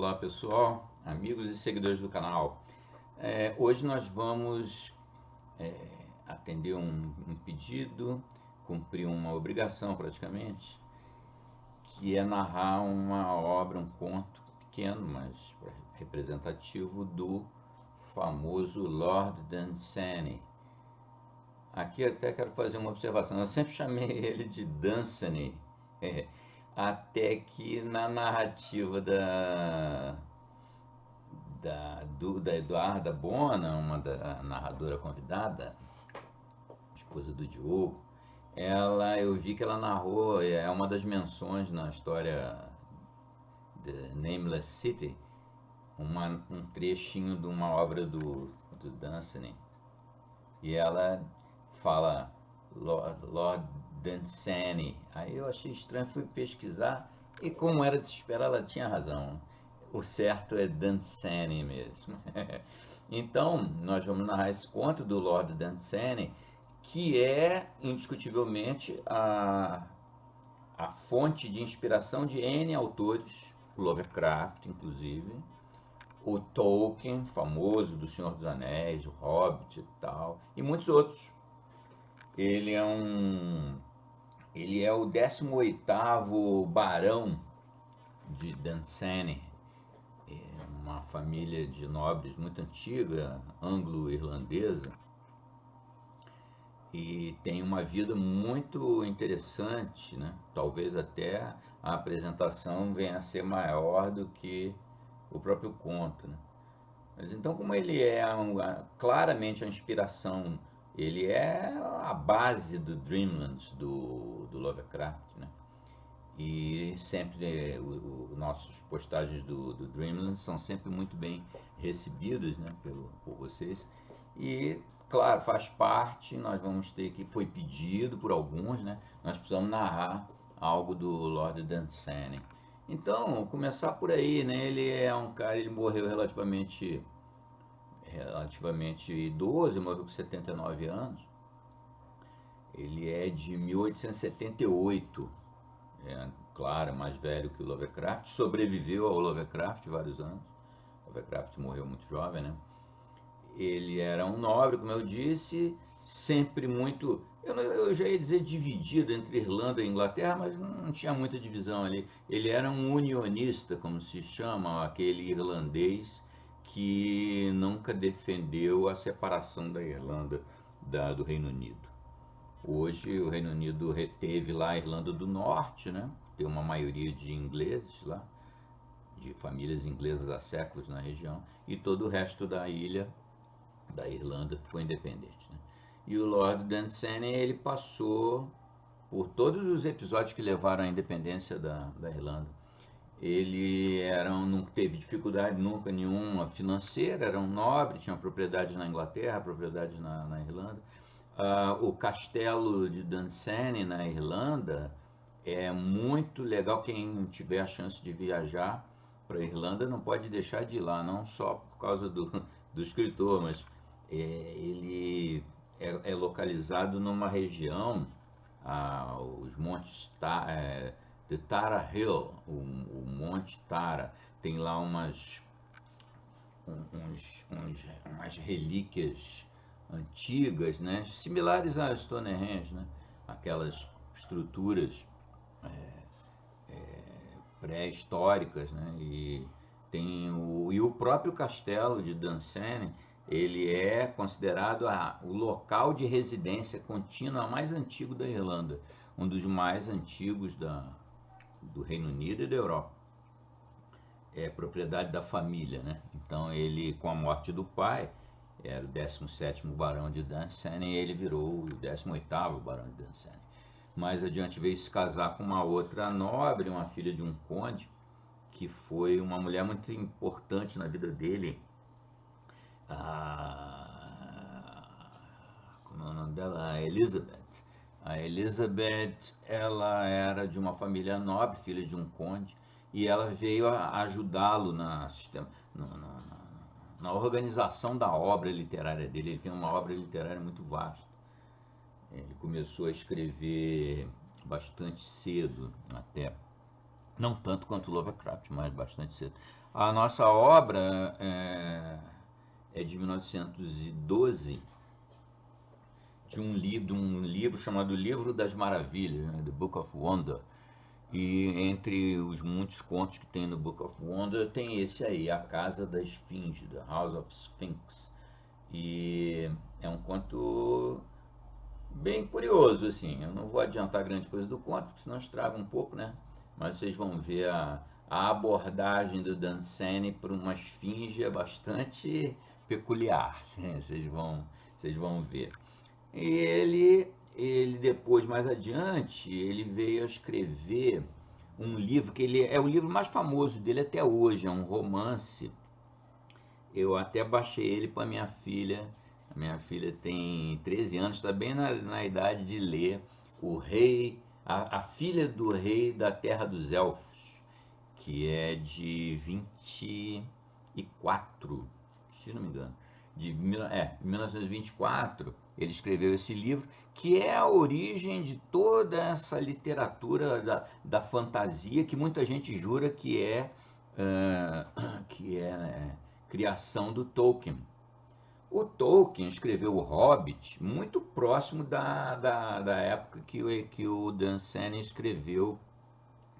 Olá pessoal, amigos e seguidores do canal. Hoje nós vamos atender um pedido, cumprir uma obrigação praticamente, que é narrar uma obra, um conto pequeno, mas representativo do famoso Lord Dunsany. Aqui até quero fazer uma observação, eu sempre chamei ele de Dunsany, até que na narrativa da Eduarda Bona, uma da narradora convidada, esposa do Diogo, eu vi que ela narrou, é uma das menções na história The Nameless City, um trechinho de uma obra do Dunsany, e ela fala Lord Dunsany. Aí eu achei estranho, fui pesquisar, e como era de se esperar, ela tinha razão. O certo é Dunsany mesmo. Então, nós vamos narrar esse conto do Lord Dunsany, que é indiscutivelmente a fonte de inspiração de N autores, Lovecraft inclusive, o Tolkien, famoso do Senhor dos Anéis, o Hobbit e tal, e muitos outros. Ele é o 18º barão de Dunsany, uma família de nobres muito antiga, anglo-irlandesa, e tem uma vida muito interessante, né? Talvez até a apresentação venha a ser maior do que o próprio conto, né? Mas então, como ele é claramente a inspiração, ele é a base do Dreamlands do Lovecraft, né? E sempre nossos postagens do Dreamland são sempre muito bem recebidas, né, por vocês. E claro, faz parte, nós vamos ter que, foi pedido por alguns, né, nós precisamos narrar algo do Lord Dunsany. Então, começar por aí, né, ele é um cara, ele morreu relativamente idoso, ele morreu com 79 anos. Ele é de 1878, claro, mais velho que o Lovecraft, sobreviveu ao Lovecraft vários anos. O Lovecraft morreu muito jovem, né? Ele era um nobre, como eu disse, sempre muito, eu já ia dizer dividido entre Irlanda e Inglaterra, mas não tinha muita divisão ali. Ele era um unionista, como se chama, aquele irlandês que nunca defendeu a separação da Irlanda do Reino Unido. Hoje o Reino Unido reteve lá a Irlanda do Norte, né? Tem uma maioria de ingleses lá, de famílias inglesas há séculos na região, e todo o resto da ilha da Irlanda ficou independente, né? E o Lord Dunsany, ele passou por todos os episódios que levaram à independência da Irlanda. Ele não teve dificuldade nunca nenhuma financeira, era um nobre, tinha propriedades na Inglaterra, propriedades na Irlanda. O castelo de Dunsany na Irlanda é muito legal. Quem tiver a chance de viajar para a Irlanda não pode deixar de ir lá, não só por causa do escritor, mas ele é localizado numa região, os montes de Tara Hill, o Monte Tara, tem lá umas relíquias antigas, né, similares a Stonehenge, né, aquelas estruturas pré-históricas, né, e o próprio castelo de Dunsany, ele é considerado o local de residência contínua mais antigo da Irlanda, um dos mais antigos do Reino Unido e da Europa. É propriedade da família, né? Então ele, com a morte do pai, era o 17º barão de Dunsany, e ele virou o 18º barão de Dunsany. Mais adiante veio se casar com uma outra nobre, uma filha de um conde, que foi uma mulher muito importante na vida dele. Como é o nome dela? A Elizabeth. A Elizabeth, ela era de uma família nobre, filha de um conde, e ela veio ajudá-lo na organização da obra literária dele. Ele tem uma obra literária muito vasta. Ele começou a escrever bastante cedo, até não tanto quanto Lovecraft, mas bastante cedo. A nossa obra é de 1912, de um livro chamado Livro das Maravilhas, né, The Book of Wonder. E entre os muitos contos que tem no Book of Wonder, tem esse aí, A Casa da Esfinge, The House of Sphinx. E é um conto bem curioso, assim. Eu não vou adiantar grande coisa do conto, porque senão estraga um pouco, né? Mas vocês vão ver a abordagem do Dunsany para uma esfinge é bastante peculiar. Vocês vão ver. E ele depois, mais adiante, ele veio a escrever um livro que ele é o livro mais famoso dele até hoje, é um romance. Eu até baixei ele para minha filha. A minha filha tem 13 anos, está bem na idade de ler O Rei, a Filha do Rei da Terra dos Elfos, que é de 24, se não me engano, de 1924. Ele escreveu esse livro, que é a origem de toda essa literatura da fantasia, que muita gente jura que é criação do Tolkien. O Tolkien escreveu O Hobbit muito próximo da época que o Dunsany escreveu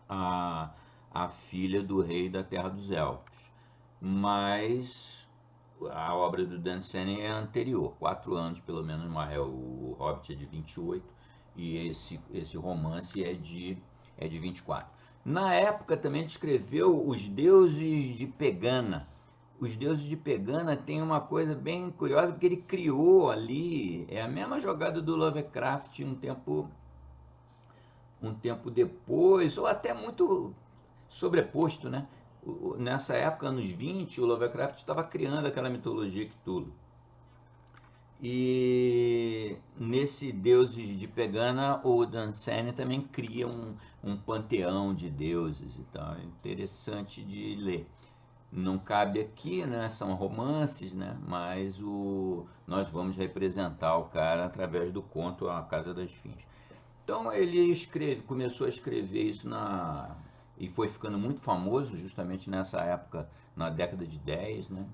a, a Filha do Rei da Terra dos Elfos. Mas a obra do Dunsany é anterior, 4 anos pelo menos mais. O Hobbit é de 28 e esse romance é de 24. Na época também descreveu Os Deuses de Pegana. Os Deuses de Pegana tem uma coisa bem curiosa, porque ele criou ali, é a mesma jogada do Lovecraft um tempo depois, ou até muito sobreposto, né? Nessa época, anos 20, o Lovecraft estava criando aquela mitologia Cthulhu. E nesse Deuses de Pegana, o Dunsany também cria um panteão de deuses e tal. É interessante de ler. Não cabe aqui, né? São romances, né? Mas nós vamos representar o cara através do conto A Casa das Esfinge. Então ele começou a escrever isso e foi ficando muito famoso justamente nessa época, na década de 10, né?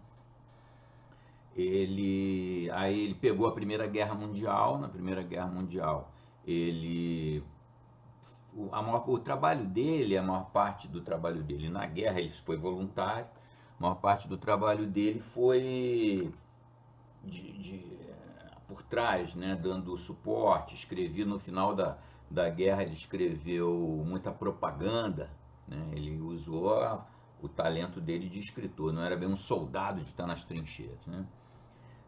Aí ele pegou a Primeira Guerra Mundial. Na Primeira Guerra Mundial, o trabalho dele, a maior parte do trabalho dele na guerra, ele foi voluntário. A maior parte do trabalho dele foi por trás, né, dando suporte. Escrevia no final da guerra, ele escreveu muita propaganda, né? Ele usou o talento dele de escritor, não era bem um soldado de estar nas trincheiras, né?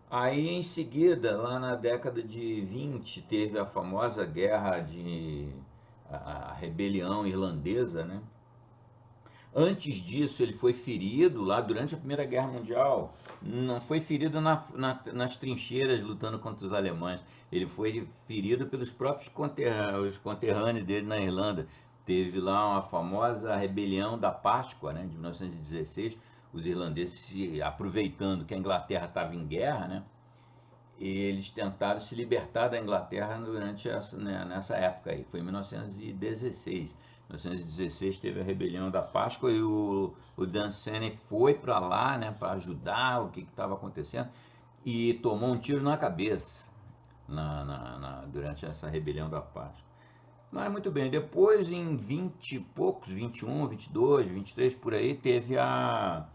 Aí em seguida, lá na década de 20, teve a famosa guerra a rebelião irlandesa, né? Antes disso, ele foi ferido lá durante a Primeira Guerra Mundial. Não foi ferido nas trincheiras lutando contra os alemães. Ele foi ferido pelos próprios os conterrâneos dele na Irlanda. Teve lá uma famosa rebelião da Páscoa, né, de 1916. Os irlandeses, aproveitando que a Inglaterra estava em guerra, né, eles tentaram se libertar da Inglaterra nessa época aí. Foi em 1916. 1916 teve a rebelião da Páscoa e o Dunsany foi para lá, né, para ajudar o que estava acontecendo, e tomou um tiro na cabeça durante essa rebelião da Páscoa. Mas muito bem, depois em 20 e poucos, 21, 22, 23 por aí, teve a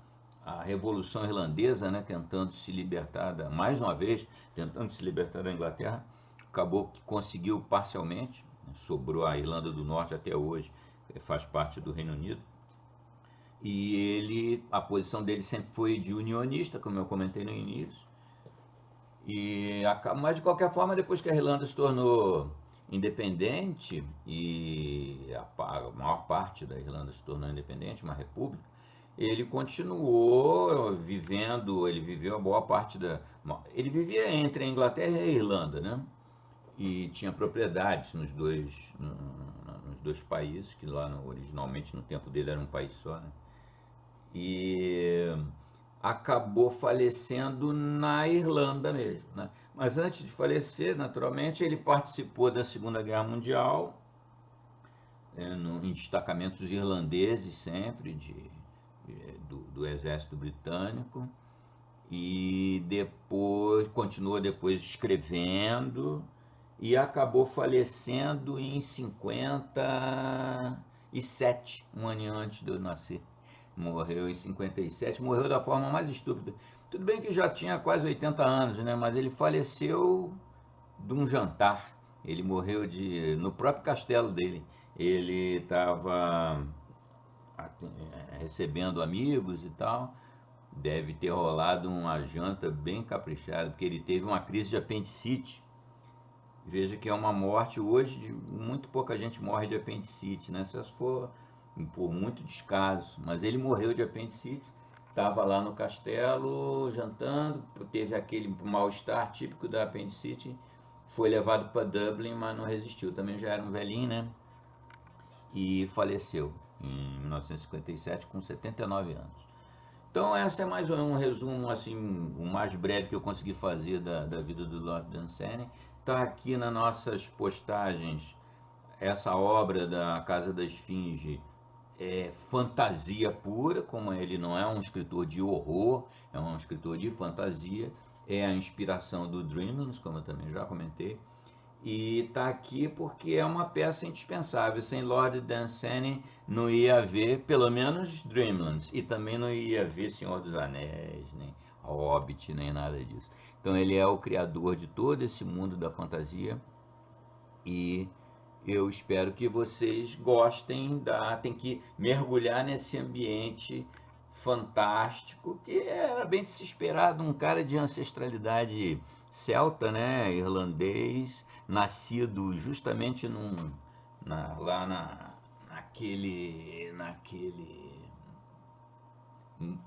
Revolução Irlandesa, né, tentando se libertar, mais uma vez, tentando se libertar da Inglaterra. Acabou que conseguiu parcialmente, né, sobrou a Irlanda do Norte até hoje, faz parte do Reino Unido. E a posição dele sempre foi de unionista, como eu comentei no início. Mas de qualquer forma, depois que a Irlanda se tornou independente e a maior parte da Irlanda se tornou independente, uma república, ele continuou vivendo, ele viveu a boa parte ele vivia entre a Inglaterra e a Irlanda, né? E tinha propriedades nos dois países, que lá originalmente no tempo dele era um país só, né? E acabou falecendo na Irlanda mesmo, né? Mas antes de falecer, naturalmente, ele participou da Segunda Guerra Mundial, em destacamentos irlandeses sempre, do exército britânico, e depois continuou escrevendo e acabou falecendo em 57, um ano antes de eu nascer. Morreu em 57, morreu da forma mais estúpida. Tudo bem que já tinha quase 80 anos, né? Mas ele faleceu de um jantar. Ele morreu no próprio castelo dele. Ele estava recebendo amigos e tal. Deve ter rolado uma janta bem caprichada, porque ele teve uma crise de apendicite. Veja que é uma morte hoje, muito pouca gente morre de apendicite, né? Se for por muito descaso. Mas ele morreu de apendicite, estava lá no castelo jantando, teve aquele mal-estar típico da apendicite, foi levado para Dublin, mas não resistiu. Também já era um velhinho, né? E faleceu em 1957 com 79 anos. Então essa é mais um resumo, assim, o mais breve que eu consegui fazer da vida do Lord Dunsany. Está aqui nas nossas postagens. Essa obra da Casa da Esfinge é fantasia pura, como ele não é um escritor de horror, é um escritor de fantasia. É a inspiração do Dreamlands, como eu também já comentei. E está aqui porque é uma peça indispensável. Sem Lord Dunsany não ia haver, pelo menos, Dreamlands. E também não ia haver Senhor dos Anéis, nem Hobbit, nem nada disso. Então ele é o criador de todo esse mundo da fantasia. E eu espero que vocês gostem tem que mergulhar nesse ambiente fantástico, que era bem de se esperar de um cara de ancestralidade celta, né, irlandês, nascido justamente naquele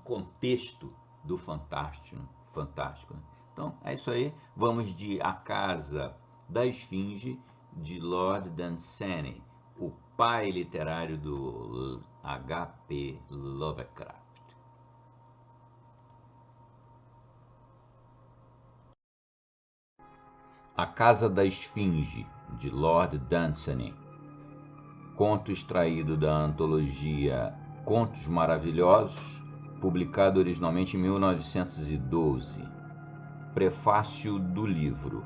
contexto do fantástico. Então é isso aí, vamos de A Casa da Esfinge, de Lord Dunsany, o pai literário do H.P. Lovecraft. A Casa da Esfinge, de Lord Dunsany. Conto extraído da antologia Contos Maravilhosos, publicado originalmente em 1912. Prefácio do livro.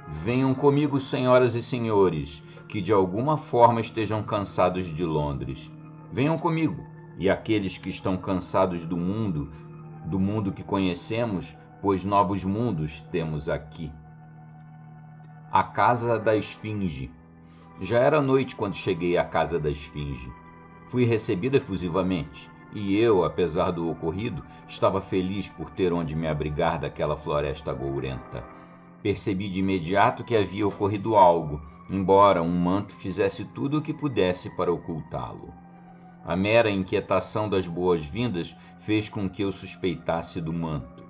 Venham comigo, senhoras e senhores, que de alguma forma estejam cansados de Londres. Venham comigo, e aqueles que estão cansados do mundo que conhecemos, pois novos mundos temos aqui. A Casa da Esfinge. Já era noite quando cheguei à Casa da Esfinge. Fui recebida efusivamente, e eu, apesar do ocorrido, estava feliz por ter onde me abrigar daquela floresta gourenta. Percebi de imediato que havia ocorrido algo, embora um manto fizesse tudo o que pudesse para ocultá-lo. A mera inquietação das boas-vindas fez com que eu suspeitasse do manto.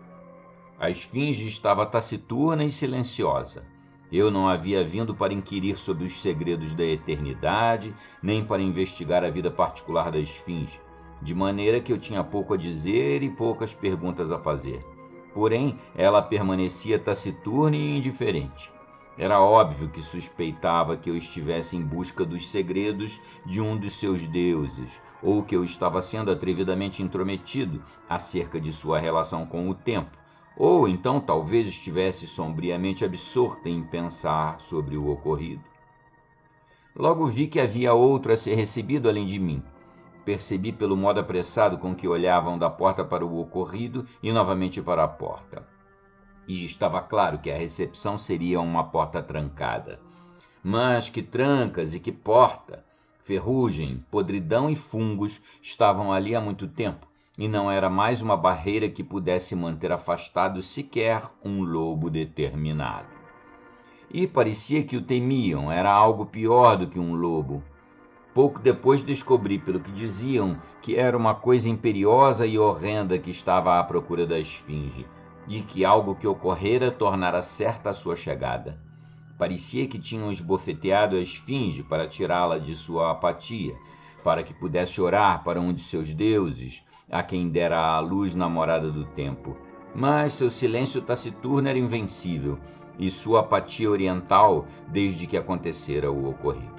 A esfinge estava taciturna e silenciosa. Eu não havia vindo para inquirir sobre os segredos da eternidade, nem para investigar a vida particular da esfinge, de maneira que eu tinha pouco a dizer e poucas perguntas a fazer. Porém, ela permanecia taciturna e indiferente. Era óbvio que suspeitava que eu estivesse em busca dos segredos de um dos seus deuses, ou que eu estava sendo atrevidamente intrometido acerca de sua relação com o tempo, ou então talvez estivesse sombriamente absorta em pensar sobre o ocorrido. Logo vi que havia outro a ser recebido além de mim. Percebi pelo modo apressado com que olhavam da porta para o ocorrido e novamente para a porta. E estava claro que a recepção seria uma porta trancada. Mas que trancas e que porta! Ferrugem, podridão e fungos estavam ali há muito tempo, e não era mais uma barreira que pudesse manter afastado sequer um lobo determinado. E parecia que o temiam, era algo pior do que um lobo. Pouco depois descobri, pelo que diziam, que era uma coisa imperiosa e horrenda que estava à procura da esfinge, e que algo que ocorrera tornara certa a sua chegada. Parecia que tinham esbofeteado a esfinge para tirá-la de sua apatia, para que pudesse orar para um de seus deuses, a quem dera a luz na morada do tempo. Mas seu silêncio taciturno era invencível, e sua apatia oriental desde que acontecera o ocorrido.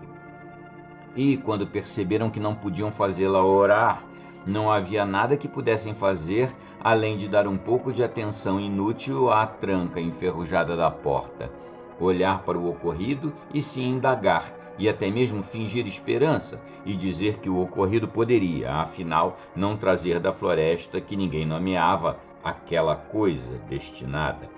E, quando perceberam que não podiam fazê-la orar, não havia nada que pudessem fazer além de dar um pouco de atenção inútil à tranca enferrujada da porta, olhar para o ocorrido e se indagar, e até mesmo fingir esperança e dizer que o ocorrido poderia, afinal, não trazer da floresta que ninguém nomeava aquela coisa destinada.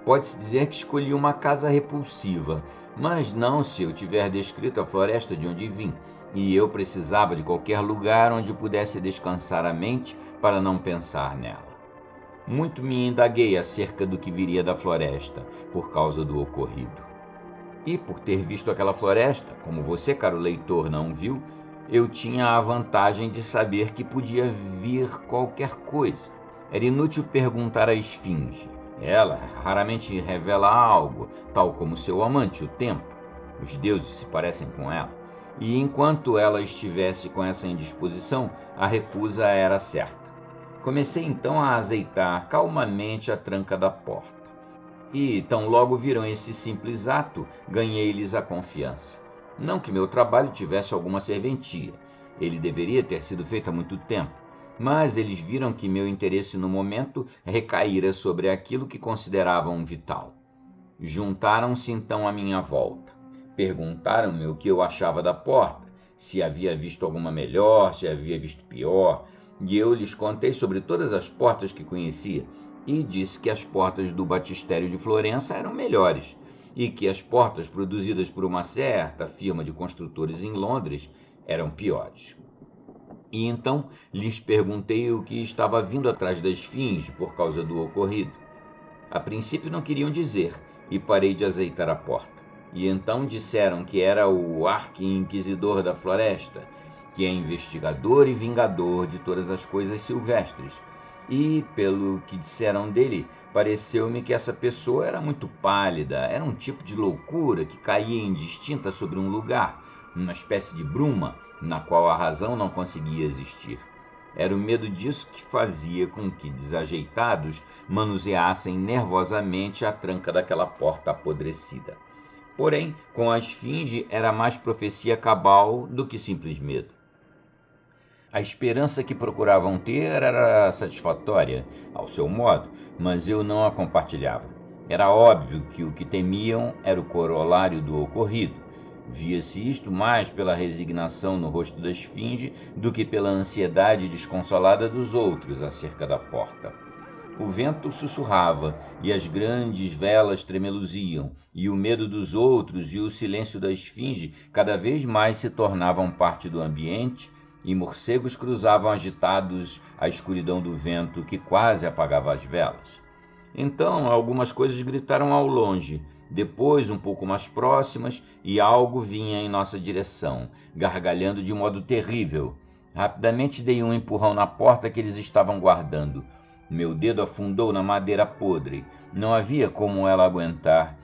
Pode-se dizer que escolhi uma casa repulsiva, mas não se eu tiver descrito a floresta de onde vim, e eu precisava de qualquer lugar onde pudesse descansar a mente para não pensar nela. Muito me indaguei acerca do que viria da floresta, por causa do ocorrido. E por ter visto aquela floresta, como você, caro leitor, não viu, eu tinha a vantagem de saber que podia vir qualquer coisa. Era inútil perguntar à esfinge. Ela raramente revela algo, tal como seu amante, o tempo. Os deuses se parecem com ela. E enquanto ela estivesse com essa indisposição, a recusa era certa. Comecei então a azeitar calmamente a tranca da porta. E, tão logo viram esse simples ato, ganhei-lhes a confiança. Não que meu trabalho tivesse alguma serventia. Ele deveria ter sido feito há muito tempo. Mas eles viram que meu interesse no momento recaíra sobre aquilo que consideravam vital. Juntaram-se então à minha volta. Perguntaram-me o que eu achava da porta, se havia visto alguma melhor, se havia visto pior, e eu lhes contei sobre todas as portas que conhecia, e disse que as portas do batistério de Florença eram melhores, e que as portas produzidas por uma certa firma de construtores em Londres eram piores. E então lhes perguntei o que estava vindo atrás da esfinge por causa do ocorrido. A princípio não queriam dizer, e parei de azeitar a porta. E então disseram que era o arqui-inquisidor da floresta, que é investigador e vingador de todas as coisas silvestres. E, pelo que disseram dele, pareceu-me que essa pessoa era muito pálida, era um tipo de loucura que caía indistinta sobre um lugar, uma espécie de bruma na qual a razão não conseguia existir. Era o medo disso que fazia com que, desajeitados, manuseassem nervosamente a tranca daquela porta apodrecida. Porém, com a esfinge era mais profecia cabal do que simples medo. A esperança que procuravam ter era satisfatória, ao seu modo, mas eu não a compartilhava. Era óbvio que o que temiam era o corolário do ocorrido. Via-se isto mais pela resignação no rosto da esfinge do que pela ansiedade desconsolada dos outros acerca da porta. O vento sussurrava, e as grandes velas tremeluziam, e o medo dos outros e o silêncio da esfinge cada vez mais se tornavam parte do ambiente, e morcegos cruzavam agitados a escuridão do vento que quase apagava as velas. Então algumas coisas gritaram ao longe, depois um pouco mais próximas, e algo vinha em nossa direção, gargalhando de modo terrível. Rapidamente dei um empurrão na porta que eles estavam guardando. Meu dedo afundou na madeira podre. Não havia como ela aguentar.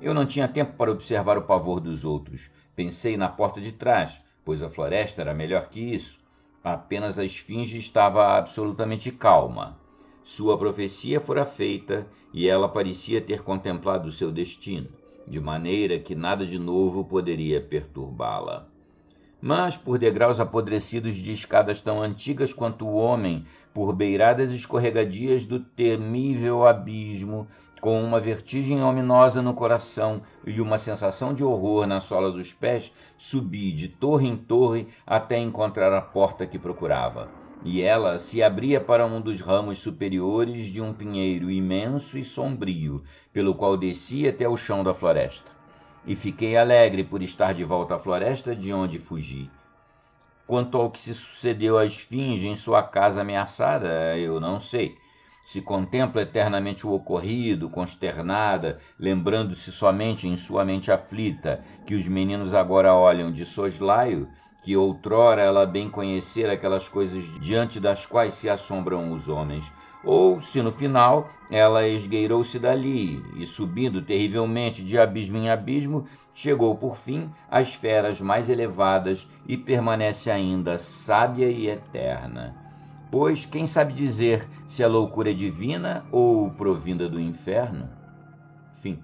Eu não tinha tempo para observar o pavor dos outros. Pensei na porta de trás, pois a floresta era melhor que isso. Apenas a esfinge estava absolutamente calma. Sua profecia fora feita e ela parecia ter contemplado seu destino, de maneira que nada de novo poderia perturbá-la. Mas por degraus apodrecidos de escadas tão antigas quanto o homem, por beiradas escorregadias do temível abismo, com uma vertigem ominosa no coração e uma sensação de horror na sola dos pés, subi de torre em torre até encontrar a porta que procurava. E ela se abria para um dos ramos superiores de um pinheiro imenso e sombrio, pelo qual descia até o chão da floresta. E fiquei alegre por estar de volta à floresta de onde fugi. Quanto ao que se sucedeu à esfinge em sua casa ameaçada, eu não sei. Se contempla eternamente o ocorrido, consternada, lembrando-se somente em sua mente aflita que os meninos agora olham de soslaio, que outrora ela bem conhecera aquelas coisas diante das quais se assombram os homens, ou se no final ela esgueirou-se dali e, subindo terrivelmente de abismo em abismo, chegou por fim às esferas mais elevadas e permanece ainda sábia e eterna. Pois quem sabe dizer se a loucura é divina ou provinda do inferno? Fim.